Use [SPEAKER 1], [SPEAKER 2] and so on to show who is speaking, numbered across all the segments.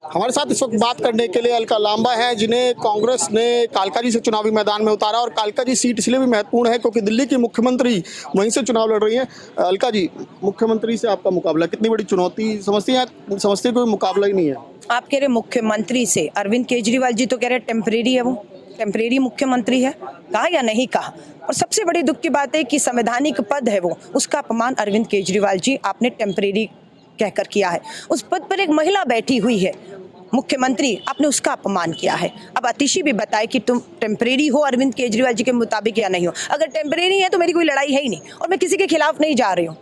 [SPEAKER 1] हमारे साथ इस वक्त बात करने के लिए अलका लांबा है, जिन्हें कांग्रेस ने कालकाजी से चुनावी मैदान में उतारा। और कालकाजी सीट इसलिए भी महत्वपूर्ण है क्योंकि दिल्ली की मुख्यमंत्री वहीं से चुनाव लड़ रही हैं। अलका जी, मुख्यमंत्री से आपका मुकाबला कितनी बड़ी चुनौती समझती हैं? समझती कोई मुकाबला ही नहीं है।
[SPEAKER 2] आप कह रहे मुख्यमंत्री से, अरविंद केजरीवाल जी तो कह रहे टेम्परेरी है, वो टेम्परेरी मुख्यमंत्री है, कहा या नहीं कहा। और सबसे बड़ी दुख की बात है कि संवैधानिक पद है वो, उसका अपमान अरविंद केजरीवाल जी आपने टेम्परेरी कहकर किया है। उस पद पर एक महिला बैठी हुई है मुख्यमंत्री, आपने उसका अपमान किया है। अब अतिशी भी बताए कि तुम टेम्परेरी हो अरविंद केजरीवाल जी के मुताबिक या नहीं हो। अगर टेम्परेरी है तो मेरी कोई लड़ाई है ही नहीं और मैं किसी के खिलाफ नहीं जा रही हूँ।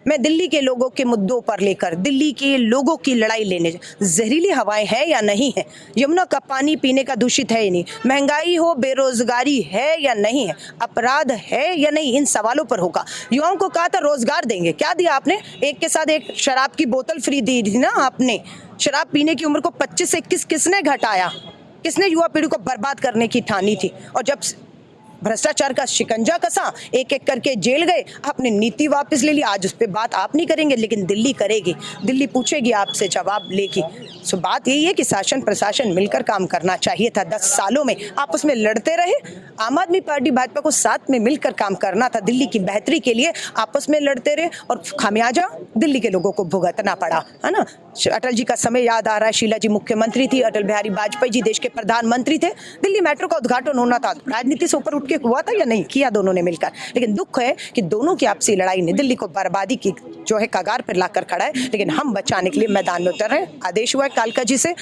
[SPEAKER 2] मैं दिल्ली के लोगों के मुद्दों पर लेकर दिल्ली के लोगों की लड़ाई लेने, जहरीली हवाएं है या नहीं है, यमुना का पानी पीने का दूषित है या नहीं, महंगाई हो, बेरोजगारी है या नहीं है, अपराध है या नहीं, इन सवालों पर होगा। युवाओं को कहा था रोजगार देंगे, क्या दिया आपने? एक के साथ एक शराब की बोतल फ्री दी थी ना आपने। शराब पीने की उम्र को 25 से 21 किसने घटाया? किसने युवा पीढ़ी को बर्बाद करने की ठानी थी? और जब भ्रष्टाचार का शिकंजा कसा, एक एक करके जेल गए, आपने नीति वापस ले ली। आज उस पर बात आप नहीं करेंगे लेकिन दिल्ली करेगी, दिल्ली पूछेगी आपसे, जवाब लेगी। सो बात यही है कि शासन प्रशासन मिलकर काम करना चाहिए था। 10 सालों में आपस में लड़ते रहे। आम आदमी पार्टी भाजपा को साथ में मिलकर काम करना था, दिल्ली की बेहतरी के लिए आपस में लड़ते रहे और खामियाजा दिल्ली के लोगों को भुगतना पड़ा, है ना। अटल जी का समय याद आ रहा है, शीला जी मुख्यमंत्री थी, अटल बिहारी वाजपेयी जी देश के प्रधानमंत्री थे। दिल्ली मेट्रो का उद्घाटन होना था, राजनीति से ऊपर उठ के हुआ था या नहीं? किया दोनों ने मिलकर। लेकिन दुख है कि दोनों की आपसी लड़ाई ने दिल्ली को बर्बादी की जो है कगार पर लाकर खड़ा है। लेकिन हम बचाने के लिए मैदान में उतर रहे हैं। आदेश हुआ है कालकाजी से,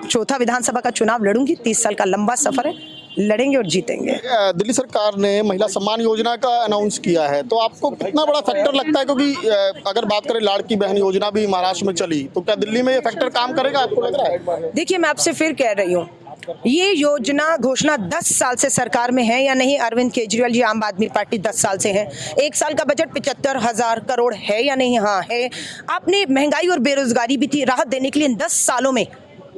[SPEAKER 2] चौथा विधानसभा का चुनाव लड़ूंगी, 30 साल का लंबा सफर है, लड़ेंगे और जीतेंगे।
[SPEAKER 1] दिल्ली सरकार ने महिला सम्मान योजना का अनाउंस किया है, तो आपको कितना बड़ा फैक्टर लगता है? क्योंकि अगर बात करें लाड़की बहन योजना भी महाराष्ट्र में चली, तो क्या दिल्ली में ये फैक्टर काम करेगा, आपको लग रहा है?
[SPEAKER 2] देखिए, मैं आपसे फिर कह रही हूँ, ये योजना घोषणा 10 साल से सरकार में है या नहीं? अरविंद केजरीवाल जी आम आदमी पार्टी 10 साल से है। एक साल का बजट 75,000 करोड़ है या नहीं? हाँ है। आपने महंगाई और बेरोजगारी भी थी, राहत देने के लिए 10 सालों में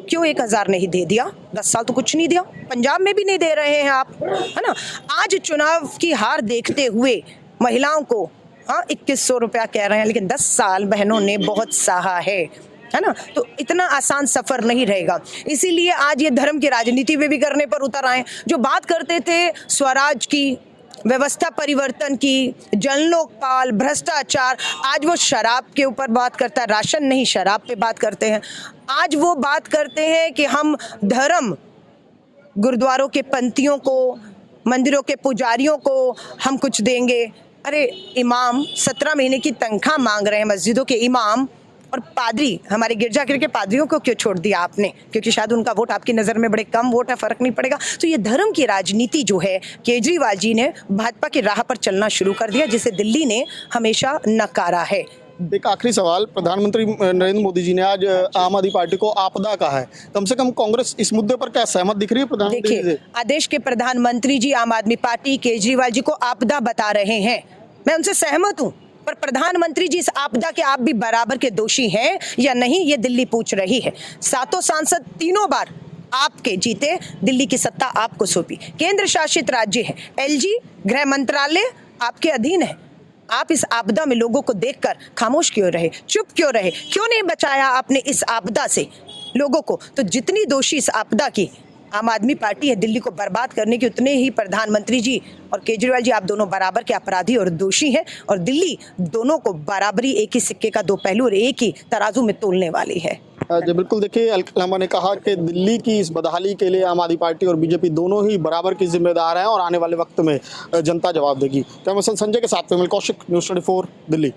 [SPEAKER 2] क्यों 1,000 नहीं दे दिया? 10 साल तो कुछ नहीं दिया। पंजाब में भी नहीं दे रहे हैं आप, है ना। आज चुनाव की हार देखते हुए महिलाओं को 2100 रुपया कह रहे हैं, लेकिन 10 साल बहनों ने बहुत सहा है ना। तो इतना आसान सफर नहीं रहेगा। इसीलिए आज ये धर्म की राजनीति में भी करने पर उतर आए। जो बात करते थे स्वराज की, व्यवस्था परिवर्तन की, जन लोकपाल, भ्रष्टाचार, आज वो शराब के ऊपर बात करता है। राशन नहीं, शराब पे बात करते हैं। आज वो बात करते हैं कि हम धर्म, गुरुद्वारों के पंथियों को, मंदिरों के पुजारियों को हम कुछ देंगे। अरे इमाम 17 महीने की तनख्वाह मांग रहे हैं, मस्जिदों के इमाम और पादरी, हमारे गिरजाघर के पादरियों को क्यों छोड़ दिया आपने? क्योंकि शायद उनका वोट आपकी नज़र में बड़े कम वोट है, फर्क नहीं पड़ेगा। तो ये धर्म की राजनीति जो है, केजरीवाल जी ने भाजपा की राह पर चलना शुरू कर दिया, जिसे दिल्ली ने हमेशा नकारा है।
[SPEAKER 1] एक आखिरी सवाल, प्रधानमंत्री नरेंद्र मोदी जी ने आज आम आदमी पार्टी को आपदा कहा है, कम से कम कांग्रेस इस मुद्दे पर क्या सहमत दिख रही है प्रधानमंत्री?
[SPEAKER 2] देखिए, आदेश के प्रधानमंत्री जी आम आदमी पार्टी केजरीवाल जी को आपदा बता रहे हैं, मैं उनसे सहमत हूँ। पर प्रधानमंत्री जी इस आपदा के आप भी बराबर के दोषी हैं या नहीं, ये दिल्ली पूछ रही है। 7 सांसद 3 बार आपके जीते, दिल्ली की सत्ता आपको सौंपी, केंद्र शासित राज्य है, एलजी गृह मंत्रालय आपके अधीन है। आप इस आपदा में लोगों को देखकर खामोश क्यों रहे, चुप क्यों रहे? क्यों नहीं बचाया आपने इस आपदा से लोगों को? तो जितनी दोषी इस आपदा की आम आदमी पार्टी है दिल्ली को बर्बाद करने की, उतने ही प्रधानमंत्री जी और केजरीवाल जी, आप दोनों बराबर के अपराधी और दोषी हैं। और दिल्ली दोनों को बराबरी, एक ही सिक्के का 2 पहलू और एक ही तराजू में तोलने वाली है।
[SPEAKER 1] जी बिल्कुल। देखिए, अलका लांबा ने कहा कि दिल्ली की इस बदहाली के लिए आम आदमी पार्टी और बीजेपी दोनों ही बराबर की जिम्मेदार हैं और आने वाले वक्त में जनता जवाब देगी। कैमरा पर्सन संजय के साथ में कौशिक, न्यूज़ 24 दिल्ली।